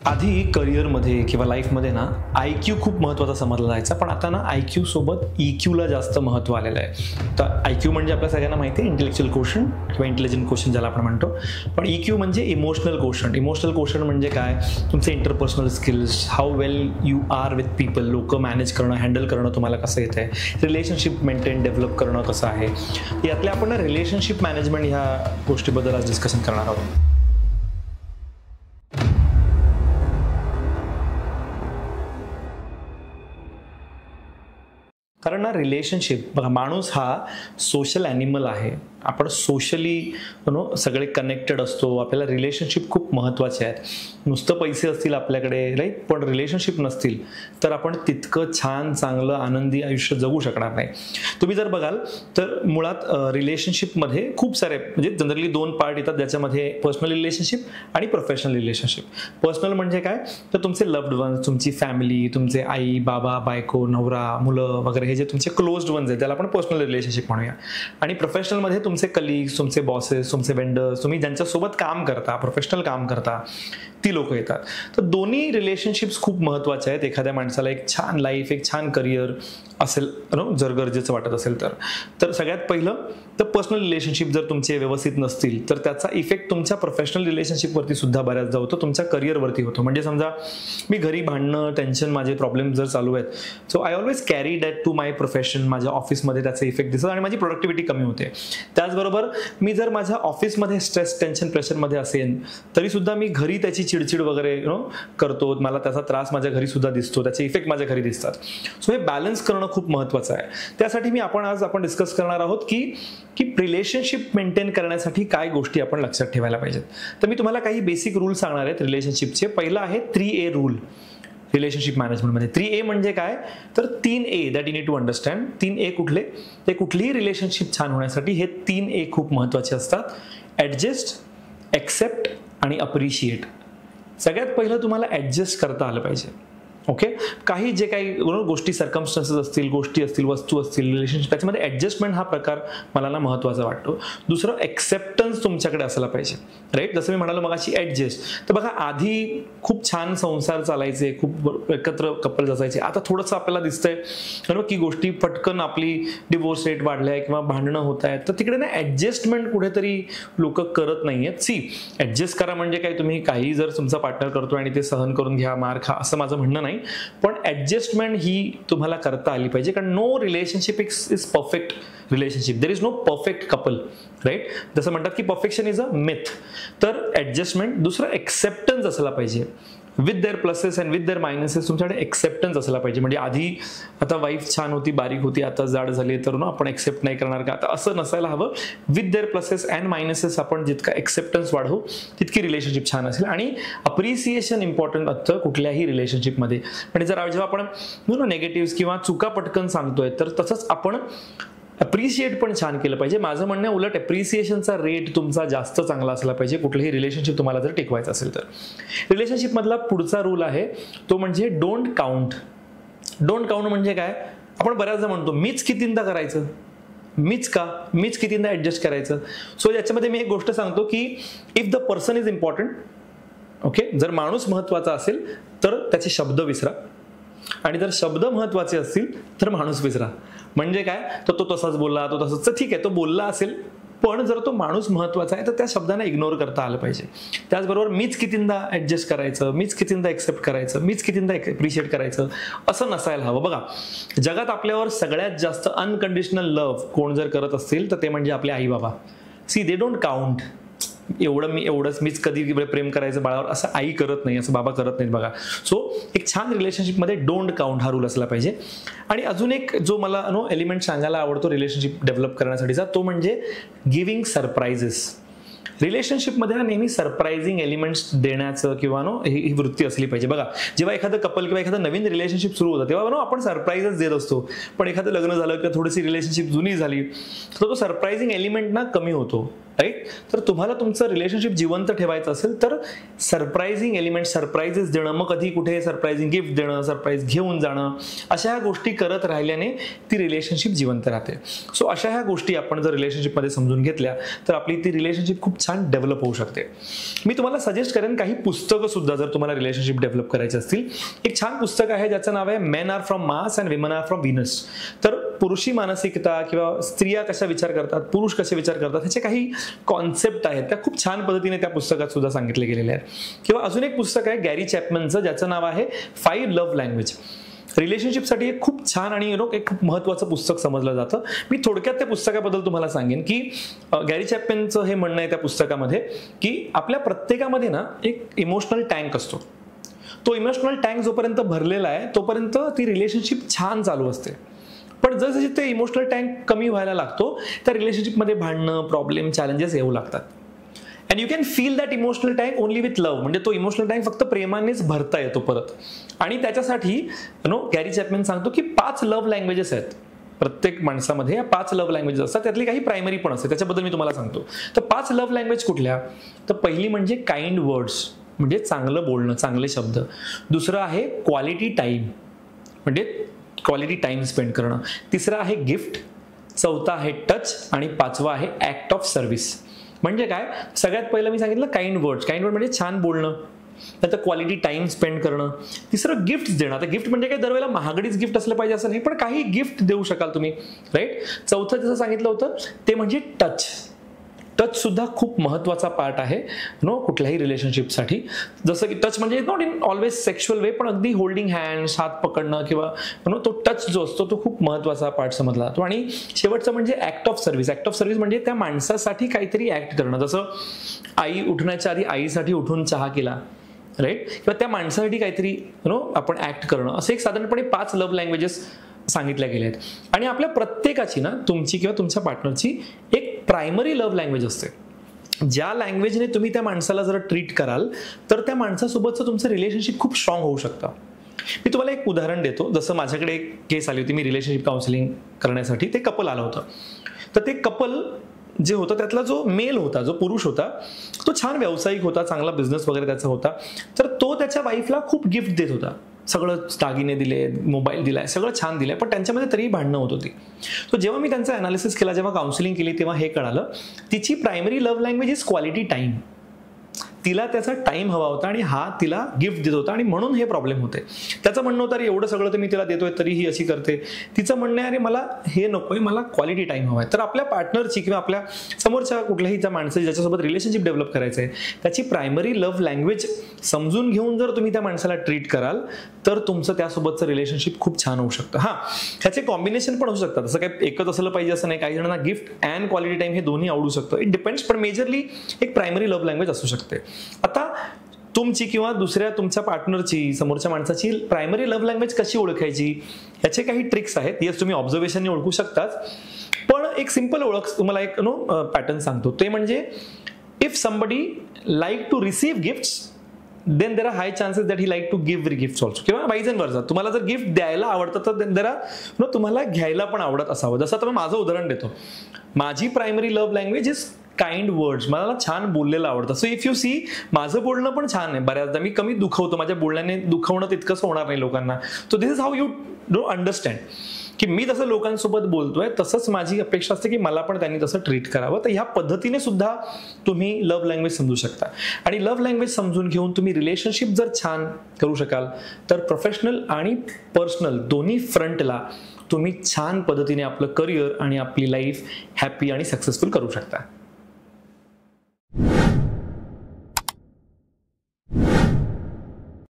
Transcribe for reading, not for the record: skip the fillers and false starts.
आधी करिअरमध्ये किंवा लाईफमध्ये ना IQ खूप महत्त्वाचा समजला जायचा, पण आता ना IQ सोबत EQला जास्त महत्त्व आलेलं आहे. तर IQ म्हणजे आपल्या सगळ्यांना माहिती आहे इंटेलेक्च्युअल कोशंट किंवा इंटेलिजंट कोशंट ज्याला आपण म्हणतो. पण EQ म्हणजे इमोशनल कोशंट. इमोशनल कोशंट म्हणजे काय? तुमचे interpersonal skills, how well you are with people, लोकं मॅनेज करणं, हँडल करणं तुम्हाला कसं येतं आहे, रिलेशनशिप मेंटेन डेव्हलप करणं कसं आहे. यातल्या आपण रिलेशनशिप मॅनेजमेंट ह्या गोष्टीबद्दल आज डिस्कशन करणार आहोत. कारण ना रिलेशनशिप बघा, माणूस हा सोशल ॲनिमल आहे. आपण सोशली सगळे कनेक्टेड असतो. आपल्याला रिलेशनशिप खूप महत्त्वाचे आहेत. नुसतं पैसे असतील आपल्याकडे राईट, पण रिलेशनशिप नसतील तर आपण तितकं छान चांगलं आनंदी आयुष्य जगू शकणार नाही. तुम्ही जर बघाल तर मुळात रिलेशनशिपमध्ये खूप सारे म्हणजे जनरली 2 पार्ट येतात, ज्याच्यामध्ये पर्सनल रिलेशनशिप आणि प्रोफेशनल रिलेशनशिप. पर्सनल म्हणजे काय? तर तुमचे लव्ड वन्स, तुमची फॅमिली, तुमचे आई बाबा, बायको, नवरा, मुलं वगैरे हे जे तुमचे क्लोज्ड वन्स आहेत त्याला आपण पर्सनल रिलेशनशिप म्हणूया. आणि प्रोफेशनलमध्ये तुमचे कलिग्स, तुमचे बॉसेस, तुमचे वेंडर्स, तुम्ही ज्यांच्यासोबत काम करता, प्रोफेशनल काम करता, ती लोक येतात. तर दोन्ही रिलेशनशिप्स खूप महत्त्वाचे आहेत. एखाद्या माणसाला एक छान लाईफ, एक छान करिअर असेल जर गरजेचं वाटत असेल तर सगळ्यात पहिलं तर पर्सनल रिलेशनशिप जर तुमचे व्यवस्थित नसतील तर त्याचा इफेक्ट तुमच्या प्रोफेशनल रिलेशनशिपवरती सुद्धा बऱ्याचदा होतो, तुमच्या करिअरवरती होतो. म्हणजे समजा मी घरी भांडणं, टेन्शन, माझे प्रॉब्लेम जर चालू आहेत, so I always carry that to my profession. माझ्या ऑफिसमध्ये त्याचा इफेक्ट दिसतो आणि माझी प्रोडक्टिव्हिटी कमी होते. त्याचबरोबर मी जर माझ्या ऑफिसमध्ये स्ट्रेस, टेन्शन, प्रेशरमध्ये असेल तरी सुद्धा मी घरी त्याची चिडचिड वगैरे करतो. मला त्याचा त्रास माझ्या घरी सुद्धा दिसतो, त्याचे इफेक्ट माझ्या घरी दिसतात. सो हे बॅलन्स करणं खूप महत्त्वाचं आहे. त्यासाठी आज आपण डिस्कस करणार आहोत की रिलेशनशिप मेंटेन करण्यासाठी काय गोष्टी आपण लक्षात ठेवायला पाहिजेत. तर मी तुम्हाला काही बेसिक रूल सांगणार आहेत रिलेशनशिपचे. पहिला आहे 3A रूल रिलेशनशिप मॅनेजमेंटमध्ये. 3A म्हणजे काय? तर 3A that you need to understand. 3A कुठले? ते कुठलीही रिलेशनशिप छान होण्यासाठी हे 3A खूप महत्त्वाचे असतात. ॲडजस्ट, ॲक्सेप्ट आणि अप्रिशिएट. सगळ्यात पहिलं तुम्हाला ॲडजस्ट करता आलं पाहिजे. ओके, काही जे काही गोष्टी, सर्कमस्टन्सेस असतील, गोष्टी असतील, वस्तू असतील, रिलेशनशिप, त्याच्यामध्ये ॲडजस्टमेंट हा प्रकार मला ना महत्त्वाचा वाटतो. दुसरं ॲक्सेप्टन्स तुमच्याकडे असायला पाहिजे. राईट, जसं मी म्हणालो मगाशी ॲडजस्ट. तर बघा, आधी खूप छान संसार चालायचे, खूप एकत्र कपल असायचे. आता थोडंसं आपल्याला दिसतंय की गोष्टी पटकन, आपली डिवोर्स रेट वाढलाय किंवा भांडणं होत आहेत, तर तिकडे ना ॲडजस्टमेंट कुठेतरी लोक करत नाही आहेत. ॲडजस्ट करा म्हणजे काय, तुम्ही काही जर तुमचा पार्टनर करतो आणि ते सहन करून घ्या, मार खा, असं माझं म्हणणं नाही. पण ॲडजस्टमेंट ही तुम्हाला करता आली पाहिजे. कारण no relationship is perfect relationship. There is no perfect couple. Right, जसं म्हणतात की परफेक्शन इज अ मिथ. तर ॲडजस्टमेंट. दुसरं ॲक्सेप्टन्स असला पाहिजे. With their pluses and with their minuses तुमच्याकडे ॲक्सेप्टन्स असला पाहिजे. म्हणजे आधी आता वाईफ छान होती, बारीक होती, आता जाड झाली तर आपण ॲक्सेप्ट नाही करणार का? आता असं नसायला हवं. With their pluses and minuses आपण जितका ॲक्सेप्टन्स वाढवू तितकी रिलेशनशिप छान असेल. आणि अप्रिसिएशन इम्पॉर्टंट असतं कुठल्याही रिलेशनशिपमध्ये. म्हणजे जेव्हा आपण नेगेटिव्ह किंवा चुका पटकन सांगतोय तर तसंच आपण अप्रिशिएट पण छान केलं पाहिजे. माझं म्हणणं उलट अप्रिसिएशनचा रेट तुमचा जास्त चांगला असला पाहिजे कुठलंही रिलेशनशिप तुम्हाला जर टिकवायचं असेल तर. रिलेशनशिपमधला पुढचा रूल आहे तो म्हणजे डोंट काउंट. डोंट काउंट म्हणजे काय? आपण बऱ्याचदा म्हणतो मीच कितींदा करायचं, मीच कितींदा ॲडजस्ट करायचं. सो याच्यामध्ये मी एक गोष्ट सांगतो की if the person is important, okay, जर माणूस महत्त्वाचा असेल तर त्याचे शब्द विसरा, आणि जर शब्द महत्त्वाचे असतील तर माणूस विसरा. म्हणजे काय? तर तो तसाच बोलला, तो तसंच, ठीक आहे, तो बोलला असेल, पण जर तो माणूस महत्त्वाचा आहे तर त्या शब्दांना इग्नोर करता आलं पाहिजे. त्याचबरोबर मीच कितींदा ॲडजस्ट करायचं, मीच कितींदा ॲक्सेप्ट करायचं, मीच कितींदा अप्रिशिएट करायचं असं नसायला हवं. बघा, जगात आपल्यावर सगळ्यात जास्त अनकंडिशनल लव्ह कोण जर करत असतील तर ते म्हणजे आपले आई बाबा. They don't count. मीच कधी प्रेम करायचं बाळावर असं आई करत नाही, असं बाबा करत नाहीत बघा. सो एक छान रिलेशनशिपमध्ये डोंट काउंट हा रूल असला पाहिजे. आणि अजून एक जो मला एलिमेंट सांगायला आवडतो रिलेशनशिप डेव्हलप करण्यासाठीचा, तो म्हणजे गिव्हिंग सरप्राइजेस. रिलेशनशिपमध्ये नेहमी सरप्राइझिंग एलिमेंट्स देण्याचं किंवा ही वृत्ती असली पाहिजे. बघा, जेव्हा एखादं कपल किंवा एखादं नवीन रिलेशनशिप सुरू होतं तेव्हा आपण सरप्राइजेस देत असतो. पण एखादं लग्न झालं किंवा थोडीशी रिलेशनशिप जुनी झाली तर तो सरप्राइझिंग एलिमेंट ना कमी होतो. राईट. तर तुम्हाला तुमचं रिलेशनशिप जिवंत ठेवायचं असेल तर सरप्राइझिंग एलिमेंट, सरप्राइजेस देणं, मग कधी कुठे सरप्राइझिंग गिफ्ट देणं, सरप्राईज घेऊन जाणं, अशा ह्या गोष्टी करत राहिल्याने ती रिलेशनशिप जिवंत राहते. सो अशा ह्या गोष्टी आपण जर रिलेशनशिपमध्ये समजून घेतल्या तर आपली ती रिलेशनशिप खूप छान डेव्हलप होऊ शकते. मी तुम्हाला सजेस्ट करेन काही पुस्तकं सुद्धा जर तुम्हाला रिलेशनशिप डेव्हलप करायची असतील. एक छान पुस्तक आहे ज्याचं नाव आहे men are from Mars and women are from Venus. तर पुरुषी मानसिकता किंवा स्त्रिया कशा विचार करतात, पुरुष कसे विचार करतात, ह्याचे काही कॉन्सेप्ट आहेत त्या खूप छान पद्धतीने त्या पुस्तकात सुद्धा सांगितले गेलेले आहेत. किंवा अजून एक पुस्तक आहे गॅरी चॅपमनचं ज्याचं नाव आहे 5 लव्ह लँग्वेज. रिलेशनशिपसाठी एक खूप छान आणि एक खूप महत्त्वाचं पुस्तक समजलं जातं. मी थोडक्यात त्या पुस्तकाबद्दल तुम्हाला सांगेन की गॅरी चॅपमनचं हे म्हणणं आहे त्या पुस्तकामध्ये की आपल्या प्रत्येकामध्ये ना एक इमोशनल टँक असतो. तो इमोशनल टँक जोपर्यंत भरलेला आहे तोपर्यंत ती रिलेशनशिप छान चालू असते. पण जसं ते इमोशनल टँक कमी व्हायला लागतो त्या रिलेशनशिपमध्ये भांडणं, प्रॉब्लेम, चॅलेंजेस येऊ लागतात. And you can feel that emotional tank only with love. म्हणजे तो इमोशनल टँक फक्त प्रेमानेच भरता येतो परत. आणि त्याच्यासाठी गॅरी चॅपमन सांगतो की 5 लव्ह लँग्वेजेस आहेत प्रत्येक माणसामध्ये. या 5 लव्ह लँग्वेजेस असतात, त्यातली काही प्रायमरी पण असते, त्याच्याबद्दल मी तुम्हाला सांगतो. तर 5 लव्ह लँग्वेज कुठल्या? तर पहिली म्हणजे काइंड वर्ड्स, म्हणजे चांगलं बोलणं, चांगले शब्द. दुसरं आहे क्वालिटी टाईम, म्हणजे क्वालिटी टाइम स्पेंड करणं. तिसरं आहे गिफ्ट. चौथा आहे टच. आणि 5वा आहे ऍक्ट ऑफ सर्व्हिस. म्हणजे काय? सगळ्यात पहिलं मी सांगितलं काइंड वर्ड्स. काइंड वर्ड म्हणजे छान बोलणं. त्यात क्वालिटी टाइम स्पेंड करणं. तिसरं गिफ्ट देणं. आता गिफ्ट म्हणजे काय दरवेळेला महागडीच गिफ्ट असलं पाहिजे असं नाही, पण काही गिफ्ट देऊ शकाल तुम्ही, राईट. चौथं जसं सांगितलं होतं ते म्हणजे टच. टच सुद्धा खूप महत्त्वाचा पार्ट आहे कुठल्याही रिलेशनशिपसाठी. जसं की टच म्हणजे नॉट इन ऑलवेज सेक्शुअल वे, पण अगदी होल्डिंग हँड्स, हात पकडणं किंवा तो टच जो असतो तो खूप महत्त्वाचा पार्ट समजला जातो. आणि शेवटचं म्हणजे act of service. Act of service म्हणजे त्या माणसासाठी काहीतरी ऍक्ट करणं. जसं आई उठण्याच्या आधी आईसाठी उठून चहा केला, राईट. किंवा त्या माणसासाठी काहीतरी आपण ऍक्ट करणं. असं एक साधारणपणे 5 लव्ह लँग्वेजेस सांगितल्या गेल्या आहेत. आणि आपल्या प्रत्येकाची ना, तुमची किंवा तुमच्या पार्टनरची एक प्रायमरी लव्ह लँग्वेज असते. ज्या लँग्वेजने तुम्ही त्या माणसाला जर ट्रीट कराल तर त्या माणसासोबतचं तुमचं रिलेशनशिप खूप स्ट्रॉंग होऊ शकतं. मी तुम्हाला एक उदाहरण देतो. जसं माझ्याकडे एक केस आली होती, मी रिलेशनशिप काउन्सिलिंग करण्यासाठी. ते कपल आलं होतं. तर ते कपल जे होतं त्यातला जो मेल होता, जो पुरुष होता, तो छान व्यावसायिक होता, चांगला बिझनेस वगैरे त्याचा होता. तर तो त्याच्या वाईफला खूप गिफ्ट देत होता. सगळं दागिने दिले, मोबाईल दिलाय, सगळं छान दिलंय, पण त्यांच्यामध्ये तरीही भांडणं होत होती. तो जेव्हा मी त्यांचा अनालिसिस केला, जेव्हा काउन्सिलिंग केली, तेव्हा हे कळालं तिची primary love language is quality time. तिला त्याचा टाइम हवा होता आणि हा तिला गिफ्ट देत होता आणि म्हणून हे प्रॉब्लेम होते. त्याचं म्हणणं होतं अरे एवढं सगळं तर मी तिला देतोय तरी ही अशी करते. तिचं म्हणणं आहे अरे मला हे नकोय, मला क्वालिटी टाइम हवाय. तर आपल्या पार्टनरची किंवा आपल्या समोरच्या कुठल्याही त्या माणसाची ज्याच्यासोबत रिलेशनशिप डेव्हलप करायचं आहे त्याची प्रायमरी लव्ह लँग्वेज समजून घेऊन जर तुम्ही त्या माणसाला ट्रीट कराल तर तुमचं त्यासोबतचं रिलेशनशिप खूप छान होऊ शकतं. हां, ह्याचे कॉम्बिनेशन पण होऊ शकतात. असं काही एकच असलं पाहिजे असं नाही. काही जणांना गिफ्ट अँड क्वालिटी टाइम हे दोन्ही आवडू शकतं. इट डिपेंड्स, पण मेजरली एक प्रायमरी लव्ह लँग्वेज असू शकते. आता तुमची किंवा दुसऱ्या तुमच्या पार्टनरची, समोरच्या माणसाची प्रायमरी लव्ह लँग्वेज कशी ओळखायची याचे काही ट्रिक्स आहेत. येस, तुम्ही ऑब्झर्वेशनने ओळखू शकतात, पण एक सिंपल ओळख तुम्हाला एक पॅटर्न सांगतो. ते म्हणजे if somebody like to receive gifts then there are high chances that he like to give gifts also. किंवा वाईज अँड वर्सा. तुम्हाला जर गिफ्ट द्यायला आवडतं तर देर आर तुम्हाला घ्यायला पण आवडत असावं. जसं आता मी माझं उदाहरण देतो. माझी primary love language is kind words. मला छान बोललेलं आवडतं. सो इफ यू सी, माझं बोलणं पण छान आहे. बऱ्याचदा मी कमी दुखवतो. माझ्या बोलण्याने दुखवणं तितकंच होणार नाही लोकांना. So this is how you do understand की मी जसं लोकांसोबत बोलतोय तसंच माझी अपेक्षा असते की मला पण त्यांनी तसं ट्रीट करावं. तर ह्या पद्धतीने सुद्धा तुम्ही लव्ह लँग्वेज समजू शकता. आणि लव्ह लँग्वेज समजून घेऊन तुम्ही रिलेशनशिप जर छान करू शकाल तर प्रोफेशनल आणि पर्सनल दोन्ही फ्रंटला तुम्ही छान पद्धतीने आपलं करिअर आणि आपली लाईफ हॅपी आणि सक्सेसफुल करू शकता.